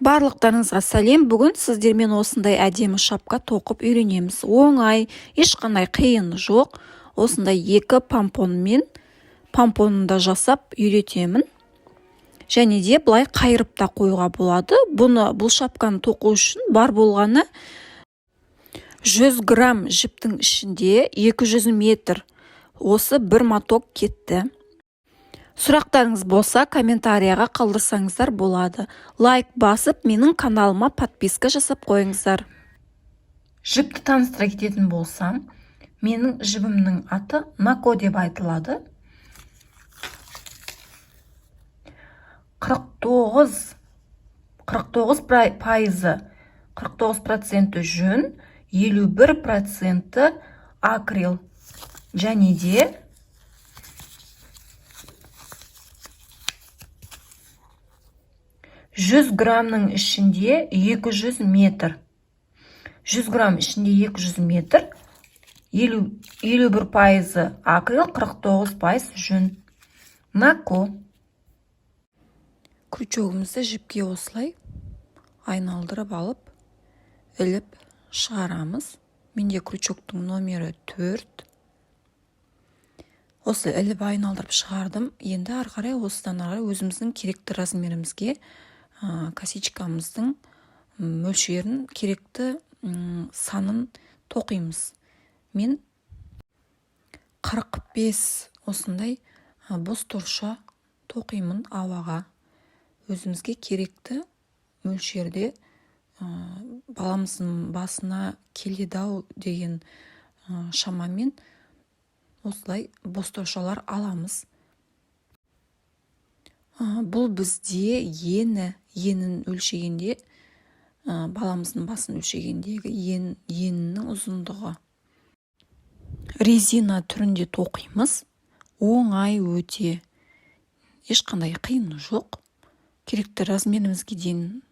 Барлықтарыңызға сәлем. Бүгін сіздермен осындай әдемі шапка тоқып үйренеміз. Оңай, ешқандай қиын жоқ. Осындай екі помпонында жасап үйретемін. Және де былай қайырып та қоюға болады. Бұл шапканы тоқу үшін бар болғаны 100 грамм жіптің ішінде 200 метр. Осы бір моток кетті. Сұрақтарыңыз болса, комментарияға қалдырсаңыздар болады. Лайк басып, менің каналыма подписка жасап қойыңыздар. Жіпті таныстыра кететін болсам, менің жібімнің аты Нако деп айтылады. 49% жүн, 51% акрил. Және де 100 грамның ішінде 200 метр. 100 грамм ішінде 200 метр, 51% акрил, 49% жүн. Нако. Крючогымызды жіпке осылай айналдырып алып, іліп шығарамыз. Менде крючоктың номері 4. Осы іліп айналдырып шығардым. Енді арқарай осыдан арқарай өзіміздің керекті размерімізге косичкамыздың мөлшерін, керекті санын тоқимыз. Мен 45 осындай бос торша тоқимын ауаға. Өзімізге керекті мөлшерде баламыздың басына келеді-ау деген шамамен осылай бос торшалар аламыз. Бұл бізде енін өлшегенде, баламыздың басын өлшегендегі енінің ұзындығы. Резина түрінде тоқимыз. Оңай өте. Ешқандай қиын жоқ. Керекті размерімізге дейін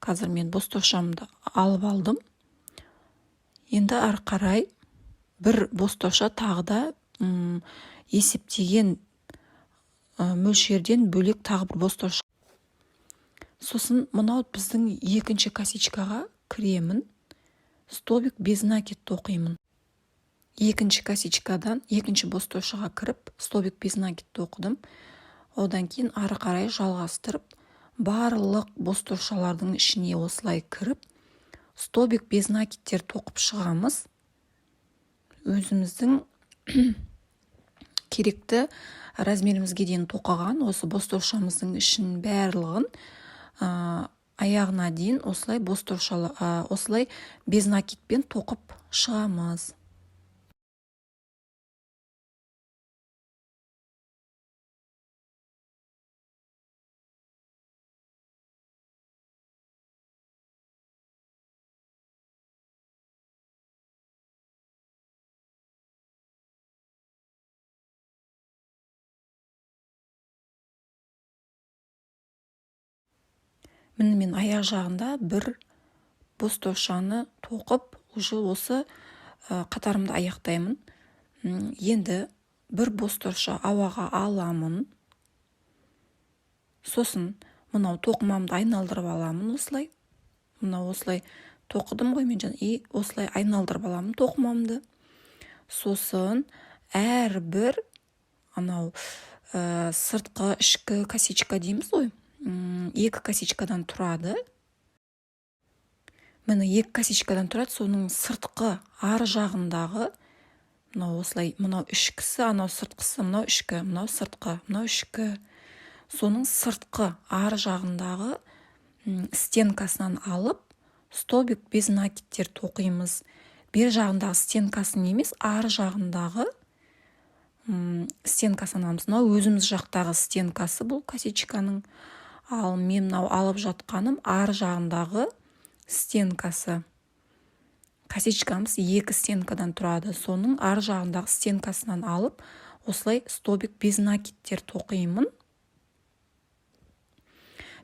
қазір мен бос торшамды алып алдым. Енді ары қарай бір бос торша тағы да есептеген мөлшерден бөлек тағы бір бос торша. Сосын мынау біздің екінші косичкаға кіремін. Столбик без накид тоқимын. Екінші косичкадан екінші бос торшаға кіріп, столбик без накид тоқыдым. Одан кейін ары қарай жалғастырып, барлық бос торшалардың ішіне осылай кіріп, столбик без накидтер тоқып шығамыз. Өзіміздің керекті размерімізге дейін тоқыған осы бос торшамыздың ішін барлығын аяғына дейін осылай осылай без накидпен тоқып шығамыз. Міне мен аяқ жағында бір бос торшаны тоқып, осы қатарымды аяқтаймын. Енді бір бос торша ауаға аламын. Сосын мынау тоқымамды айналдырып аламын осылай. Мынау осылай тоқыдым ғой мен және осылай айналдырып аламын тоқымамды. Сосын әрбір анау сыртқы ішкі косичка дейміз ғой. Екі косичкадан тұрады. Міне екі косичкадан тұрады. Соның сыртқы ар жағындағы мынау осылай, мынау ішкісі, анау сыртқысы, мынау ішкі, мынау сыртқы, мынау ішкі. Соның сыртқы ар жағындағы стенкасынан алып, столбик без накидтер тоқимыз. Бер жағындағы стенкасын емес, ар жағындағы стенкасын аламыз. Мынау өзіміз жақтағы стенкасы бұл косичканың. Ал мен мынау алып жатқаным ар жағындағы стенкасы. Косичкамыз екі стенкадан тұрады. Соның ар жағындағы стенкасынан алып, осылай столбик без накидтер тоқимын.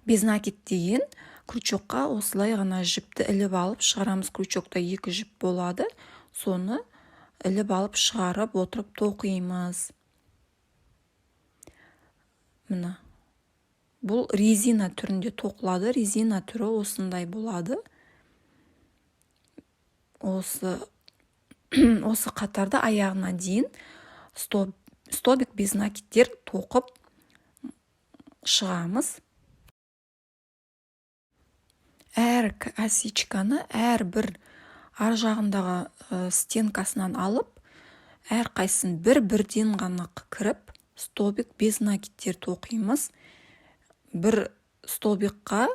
Без накид деген крючокқа осылай ғана жіпті іліп алып шығарамыз. Крючокта екі жіп болады. Соны іліп алып шығарып отырып тоқимыз. Міне Бұл резина түрінде тоқылады. Резина түрі осындай болады. Осы қатарды аяғына дейін столбик без накидтер тоқып шығамыз. Әр косичканы әрбір ар жағындағы стенкасынан алып, әр қайсын бір-бірден ғана кіріп, столбик без накидтер тоқимыз. Бір столбикқа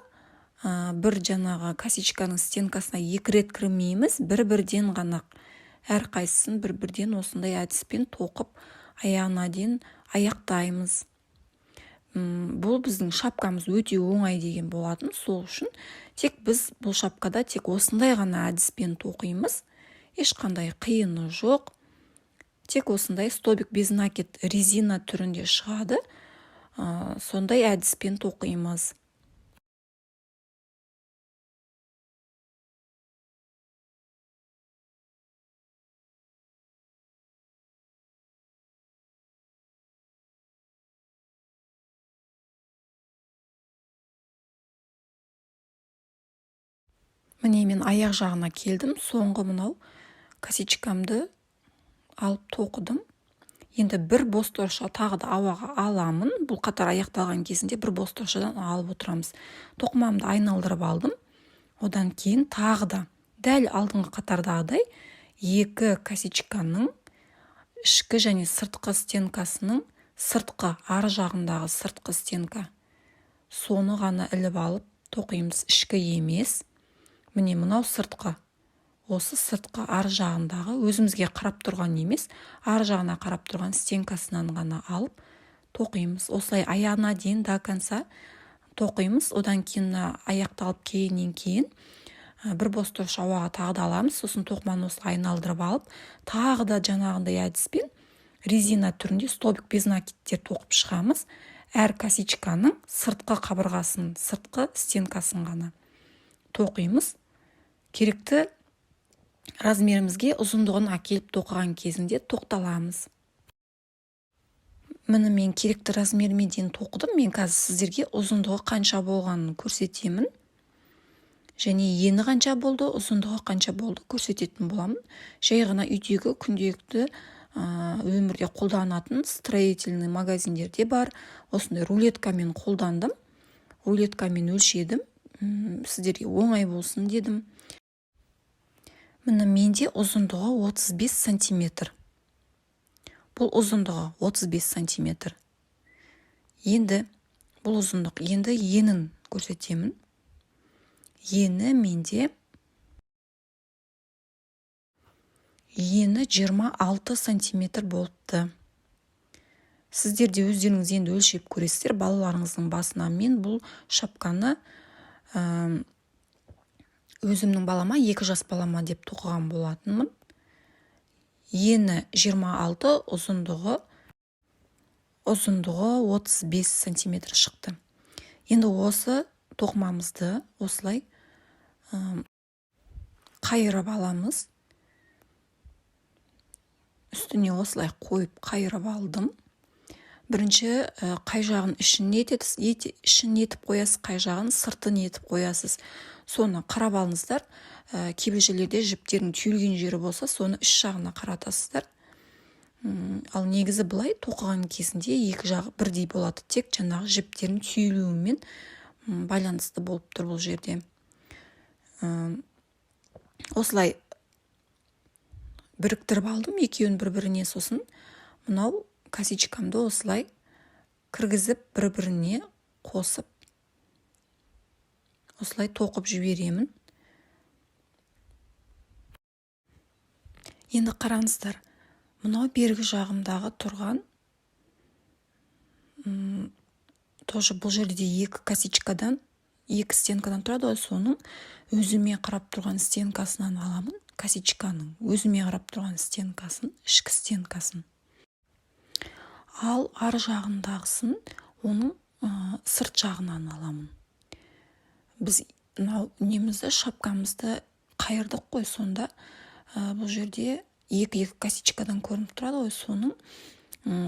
бір жаңағы косичканың стенкасына 2 рет кірмейміз, бір-бірден ғана әр қайсысын бір-бірден осындай әдіспен тоқып аяғына дейін аяқтаймыз. Бұл біздің шапкамыз өте оңай деген болатын. Сол үшін тек біз бұл шапкада тек осындай ғана әдіспен тоқимыз. Ешқандай қиыны жоқ. Тек осындай столбик без накид резина түрінде шығады. Сондай әдіспен тоқимыз. Міне мен аяқ жағына келдім. Соңғы мынау косичкамды алып тоқыдым. Енді бір бос торша тағы да ауаға аламын. Бұл қатар аяқталған кезінде бір бос торшадан алып отырамыз. Тоқымамды айналдырып алдым. Одан кейін тағы да дәл алдыңғы қатардағыдай 2 косичканың ішкі және сыртқы стенкасының сыртқы ар жағындағы сыртқы стенка. Соны ғана іліп алып тоқимыз, ішкі емес. Міне мынау сыртқы. Осы сыртқы ар жағындағы өзімізге қарап тұрған емес, ар жағына қарап тұрған стенкасынан ғана алып тоқимыз. Осылай аяғына дейін до конца тоқимыз. Одан кейін аяқталып кейіннен кейін бір бос торша ауаға тағы да аламыз. Сосын тоқыманы осылай айналдырып алып, тағы да жаңағындай әдіспен резина түрінде столбик без накидтер тоқып шығамыз. Әр косичканың сыртқы қабырғасын, сыртқы стенкасын ғана тоқимыз. Керекті размерімізге ұзындығын әкеліп тоқыған кезінде тоқталамыз. Міне мен керекті размеріме дейін тоқыдым. Мен қазір сіздерге ұзындығы қанша болғанын көрсетемін. Және ені қанша болды, ұзындығы қанша болды көрсететін боламын. Жай ғана үйдегі күнделікті өмірде қолданатын строительный магазиндерде бар. Осындай рулеткамен қолдандым. Рулеткамен өлшедім. Сіздерге оңай болсын дедім. Міне менде ұзындығы 35 сантиметр. Бұл ұзындығы 35 сантиметр. Енді бұл ұзындық. Енді енін көрсетемін. Ені менде 26 сантиметр болыпты. Сіздер де өздеріңіз енді өлшеп көресіздер. Балаларыңыздың басына мен бұл шапканы өзімнің балама, 2 жас балама деп тоқыған болатынмын. Ені 26, ұзындығы 35 сантиметр шықты. Енді осы тоқымамызды осылай қайырып аламыз. Үстіне осылай қойып қайырып алдым. Бірінші қай жағын ішін етіп қоясыз, қай жағын сыртын етіп қоясыз. Соны қарап алыңыздар. Кейбір жерлерде жіптердің түйілген жері болса, соны іш жағына қаратасыздар. Ал негізі былай тоқыған кезінде екі жағы бірдей болады. Тек жаңағы жіптердің түйілуімен байланысты болып тұр бұл жерде. Осылай біріктіріп алдым екеуін бір-біріне. Сосын мынау косичкамды осылай кіргізіп бір-біріне қосып осылай тоқып жіберемін. Енді қараңыздар, мынау бергі жағымдағы тұрған тоже бұл жерде 2 косичкадан 2 стенкадан тұрады. Соның өзіме қарап тұрған стенкасынан аламын. Косичканың өзіме қарап тұрған стенкасын, ішкі стенкасын. Ал ар жағындағысын оның сырт жағынан аламын. Біз немізді, шапкамызды қайырдық қой, сонда бұл жерде 2 косичкадан көрініп тұрады ғой, соның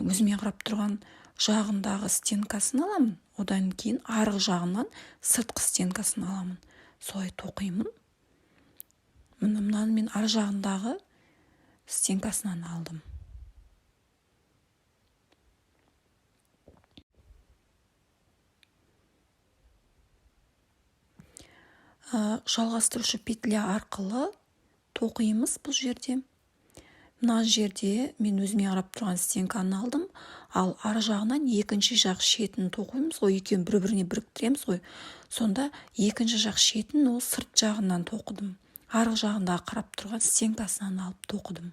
өзіме қарап тұрған жағындағы стенкасын аламын. одан кейін арғы жағынан сыртқы стенкасын аламын. Солай тоқимын. Мынаны мен ар жағындағы стенкасынан алдым. Жалғастырушы петля арқылы тоқимыз бұл жерде. Мына жерде мен өзіме қарап тұрған стенканы алдым, ал ар жағынан екінші жақ шетін тоқимыз ғой, екеуін бір-біріне біріктіреміз ғой. Сонда екінші жақ шетін ол сырт жағынан тоқыдым. Арғы жағында қарап тұрған стенкасынан алып тоқыдым.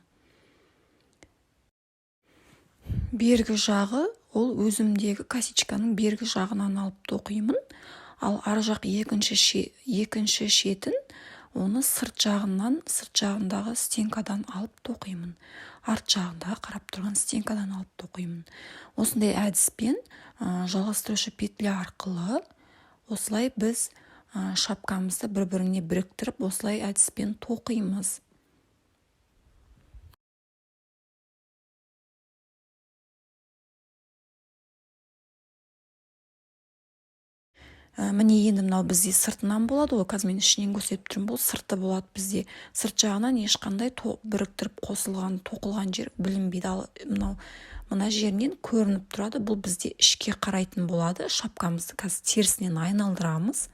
Бергі жағы ол өзімдегі косичканың бергі жағынан алып тоқимын. Ал ар жақ екінші шетін оны сырт жағындағы стенкадан алып тоқимын. Арт жағындағы қарап тұрған стенкадан алып тоқимын. Осындай әдіспен жалғастырушы петля арқылы осылай біз шапкамызды бір-біріне біріктіріп, осылай әдіспен тоқимыз. Міне енді мынау бізде сыртынан болады ғой, қазір мен ішінен көрсетіп тұрмын, бұл сырты болады бізде. Сырт жағынан ешқандай біріктіріп тоқылған жер білінбейді. Ал мына жерінен көрініп тұрады, бұл бізде ішке қарайтын болады. Шапкамызды қазір терісінен айналдырамыз.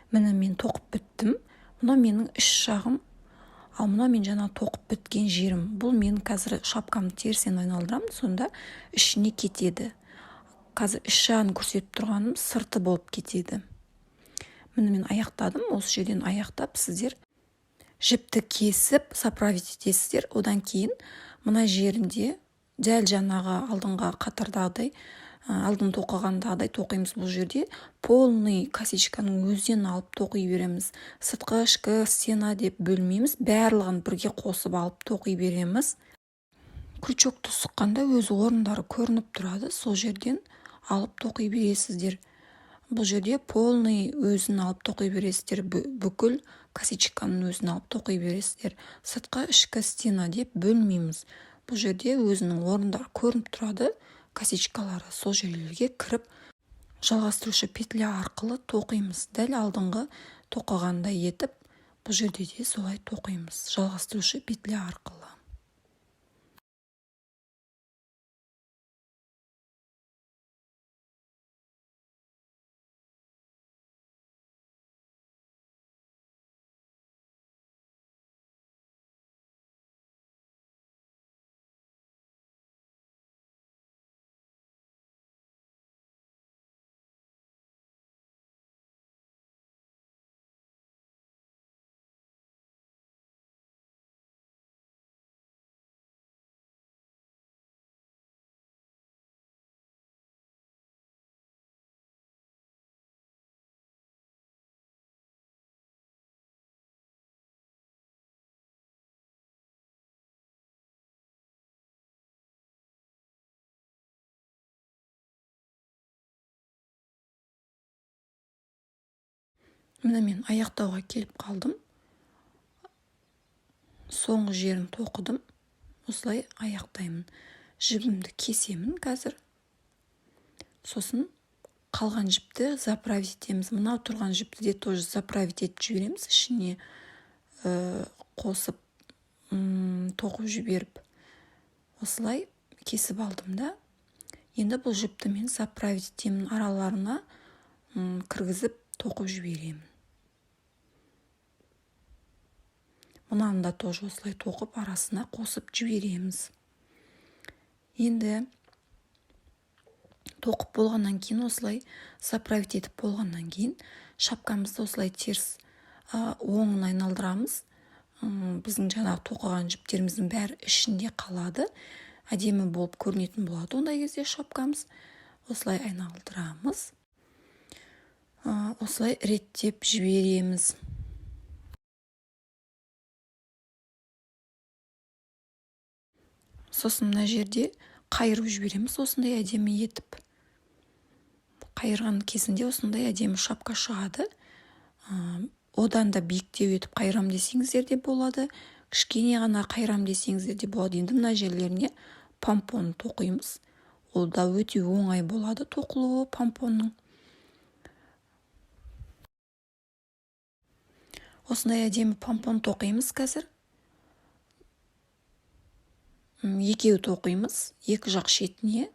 Міне мен тоқып біттім. Мынау менің іш жағым, ал мынау мен жаңа тоқып біткен жерім. Бұл мен қазір шапкамды терісінен айналдырамын, сонда ішіне кетеді. Қазір іш жағын көрсетіп тұрғаным сырты болып кетеді. Міне мен аяқтадым. Осы жерден аяқтап сіздер жіпті кесіп заправить етесіздер. Одан кейін мына жерінде дәл жаңағы алдыңға қатардағыдай, алдын тоқығандағыдай тоқимыз. Бұл жерде полный косичканың өзінен алып тоқи береміз. Сыртқы, ішкі, стена деп бөлмейміз. Барлығын бірге қосып алып тоқи береміз. Крючокты сұққанда өз орындары көрініп тұрады. Сол жерден алып тоқи бересіздер. Бұл жерде полный өзін алып тоқи бересіздер. Бүкіл косичканың өзін алып тоқи бересіздер. Сыртқы, ішкі, стена деп бөлмейміз. Бұл жерде өзінің орындары көрініп тұрады. Косичкалары сол жерлерге кіріп, жалғастырушы петля арқылы тоқимыз. Дәл алдыңғы тоқығандай етіп, бұл жерде де солай тоқимыз. Жалғастырушы петля арқылы. Міне мен аяқтауға келіп қалдым. Соңғы жерін тоқыдым. Осылай аяқтаймын. Жібімді кесемін қазір. Сосын қалған жіпті заправить етеміз. Мынау тұрған жіпті де тоже заправить етіп жібереміз. Ішіне қосып тоқып жіберіп. Осылай кесіп алдым да. Енді бұл жіпті мен заправить етемін. Араларына кіргізіп тоқып жіберемін. Мұнаны да тоже осылай тоқып арасына қосып жібереміз. Енді тоқып болғаннан кейін, осылай заправить етіп болғаннан кейін, шапкамызды осылай теріс оңын айналдырамыз. Біздің жаңағы тоқыған жіптеріміздің бәрі ішінде қалады. Әдемі болып көрінетін болады ондай кезде шапкамыз. Осылай айналдырамыз. Осылай реттеп жібереміз. Сосын мына жерде қайырып жібереміз, осындай әдемі етіп. Қайырған кезінде осындай әдемі шапка шығады. Одан да биіктеу етіп қайырам десеңіздер де болады. Кішкене ғана қайырам десеңіздер де болады. Енді мына жерлеріне помпон тоқимыз. ол да өте оңай болады тоқылуы помпонның. Осындай әдемі помпон тоқимыз қазір. Екеу тоқимыз, екі жақ шетіне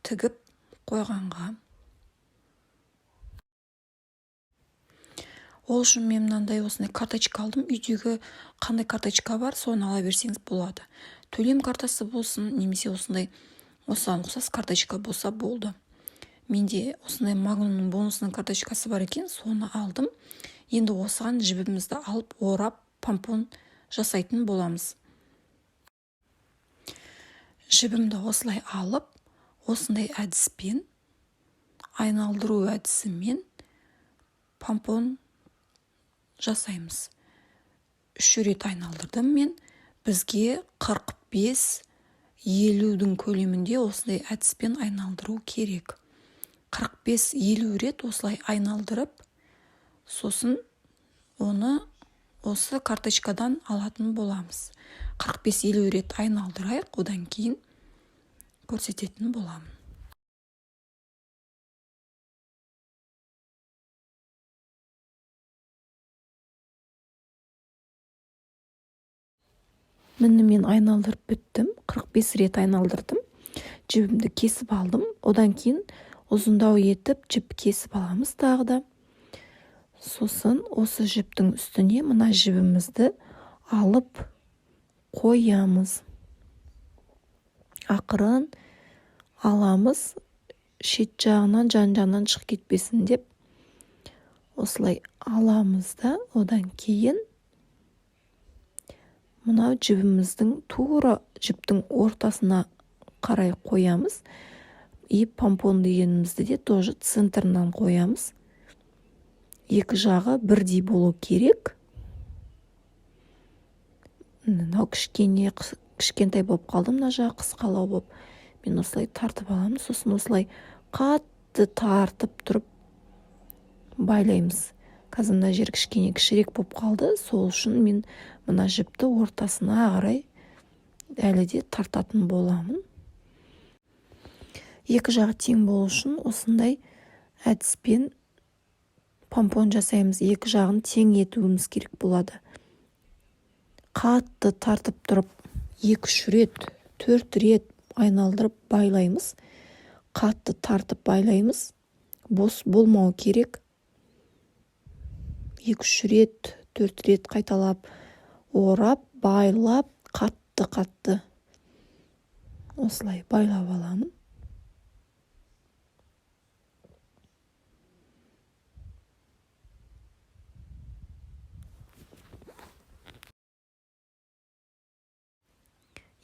тігіп қойғанға. Ол үшін мен мынандай осындай карточка алдым. Үйдегі қандай карточка бар, соны ала берсеңіз болады. Төлем картасы болсын, немесе осындай осыған ұқсас карточка болса болды. Менде осындай Магнумның бонусының карточкасы бар екен, соны алдым. Енді осыған жібімізді алып, орап, помпон жасайтын боламыз. Жібімді осылай алып, осындай әдіспен, айналдыру әдісімен помпон жасаймыз. 3 рет айналдырдым мен. Бізге 45-50-дің көлемінде осындай әдіспен айналдыру керек. 45-50 рет осылай айналдырып, сосын оны осы карточкадан алатын боламыз. 45-50 рет айналдырайық, одан кейін көрсететін боламын. Міне мен айналдырып біттім. 45 рет айналдырдым. Жібімді кесіп алдым. Одан кейін ұзындау етіп жіп кесіп аламыз тағы да. Сосын осы жіптің үстіне мына жібімізді алып қоямыз. Ақырын аламыз. Шет жағынан, жан-жағынан шығып кетпесін деп. Осылай аламыз да, одан кейін мынау жібіміздің тура жіптің ортасына қарай қоямыз. И помпон дегенімізді де тоже центрынан қоямыз. Екі жағы бірдей болу керек. Мынау кішкентай болып қалды, мына жағы қысқалау болып. Мен осылай тартып аламын, сосын осылай қатты тартып тұрып байлаймыз. Қазір мына жер кішірек болып қалды, сол үшін мен мына жіпті ортасына қарай әлі де тартатын боламын. Екі жағы тең болу үшін осындай әдіспен помпон жасаймыз. Екі жағын тең етуіміз керек болады. Қатты тартып тұрып 2-3 рет, 4 рет айналдырып байлаймыз. Қатты тартып байлаймыз. Бос болмау керек. 2-3 рет, 4 рет қайталап, орап, байлап, қатты осылай байлап аламын.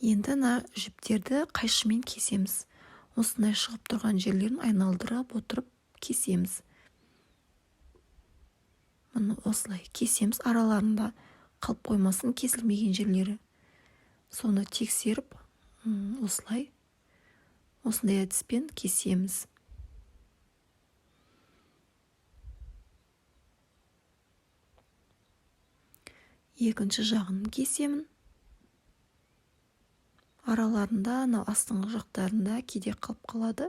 Енді жіптерді қайшымен кесеміз. Осындай шығып тұрған жерлерін айналдырып отырып кесеміз. Мұны осылай кесеміз, араларында қалып қоймасын, кесілмеген жерлері. Соны тексеріп, осындай әдіспен кесеміз. Екінші жағын кесемін. Араларында, астыңғы жақтарында кейде қалып қалады.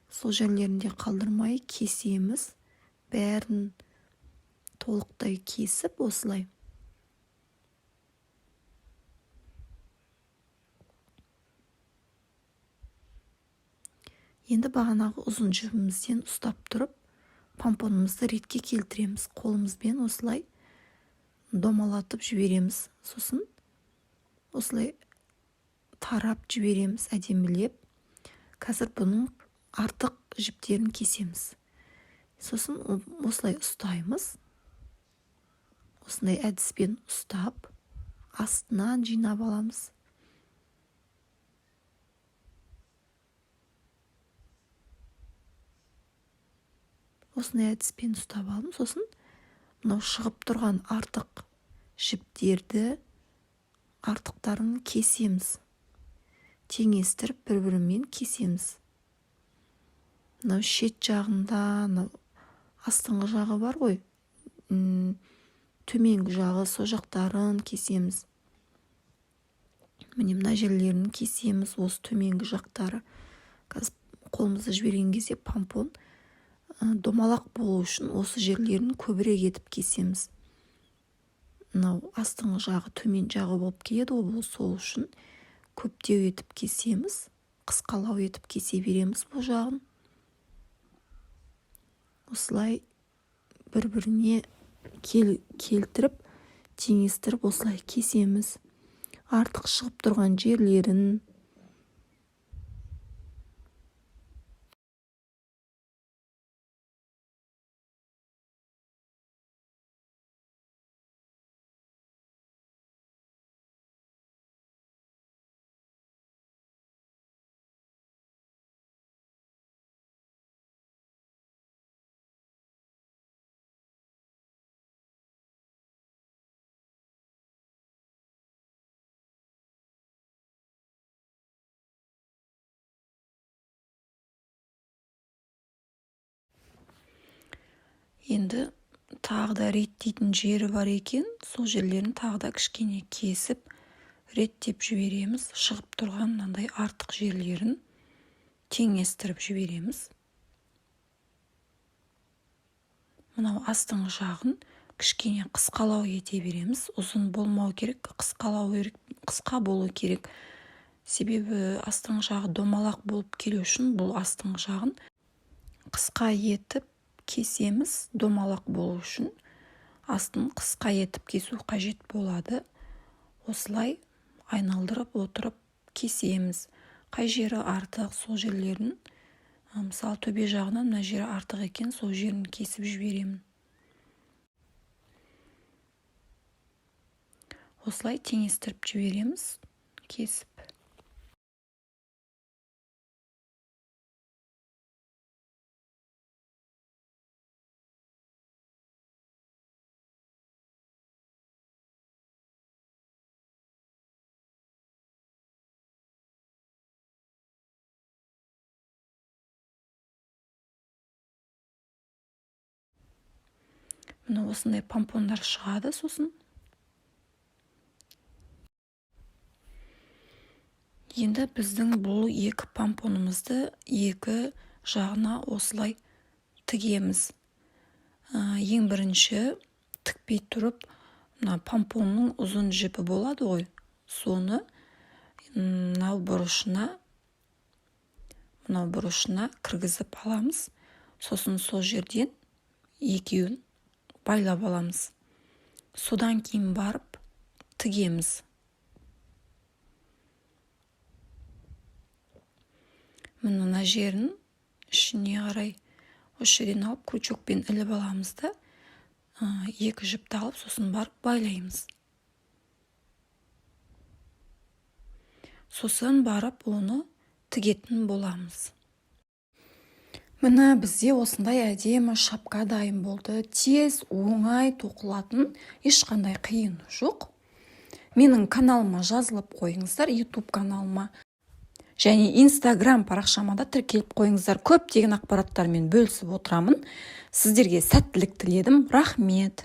Сол жерлерінде қалдырмай кесеміз. Бәрін толықтай кесіп осылай. Енді бағанағы ұзын жібімізден ұстап тұрып, помпонымызды ретке келтіреміз. Қолымызбен осылай домалатып жібереміз. Сосын осылай тарап жібереміз, әдемілеп. Қазір бұның артық жіптерін кесеміз. Сосын осылай ұстаймыз. Осындай әдіспен ұстап, астынан жинап аламыз. Осындай әдіспен ұстап алдым. Сосын мынау шығып тұрған артық жіптерді, артықтарын кесеміз. Теңестіріп бір-бірімен кесеміз. Мынау шет жағында, астыңғы жағы бар ғой, төменгі жағы, сол жақтарын кесеміз. Міне мына жерлерін кесеміз, осы төменгі жақтары. Қазір қолымызды жіберген кезде помпон домалақ болу үшін осы жерлерін көбірек етіп кесеміз. Мынау астыңғы жағы төмен жағы болып келеді, ол сол үшін көптеу етіп кесеміз, қысқалау етіп кесе береміз бұл жағын. Осылай бір-біріне келтіріп, теңестіріп осылай кесеміз. Артық шығып тұрған жерлерін енді тағы да реттейтін жері бар екен, сол жерлерін тағы да кішкене кесіп, реттеп жібереміз. Шығып тұрған мынандай артық жерлерін теңестіріп жібереміз. Мынау астыңғы жағын кішкене қысқалау ете береміз. Ұзын болмау керек, қысқа болу керек. Себебі астыңғы жағы домалақ болып келу үшін бұл астыңғы жағын қысқа етіп кесеміз. Домалақ болу үшін астын қысқа етіп кесу қажет болады. Осылай айналдырып отырып кесеміз. Қай жері артық, сол жерлерін, мысалы төбе жағынан мына жері артық екен, сол жерін кесіп жіберемін. Осылай теңестіріп жібереміз, кесіп. Мына осындай помпондар шығады сосын. Енді біздің бұл екі помпонымызды екі жағына осылай тігеміз. Ең бірінші тікпей тұрып, мына помпонның ұзын жіпі болады ғой, соны мынау бұрышына кіргізіп аламыз. Сосын сол жерден екеуін байлап аламыз. Содан кейін барып тігеміз. Мына жерін ішіне қарай осы жерден алып крючокпен іліп аламыз да, екі жіпті алып, сосын барып байлаймыз. Сосын барып оны тігетін боламыз. Міне бізде осындай әдемі шапка дайын болды. Тез, оңай тоқылатын, ешқандай қиын жоқ. Менің каналыма жазылып қойыңыздар, YouTube каналыма. Және Instagram парақшама да тіркеліп қойыңыздар. Көптеген ақпараттармен бөлісіп отырамын. Сіздерге сәттілік тіледім. Рахмет.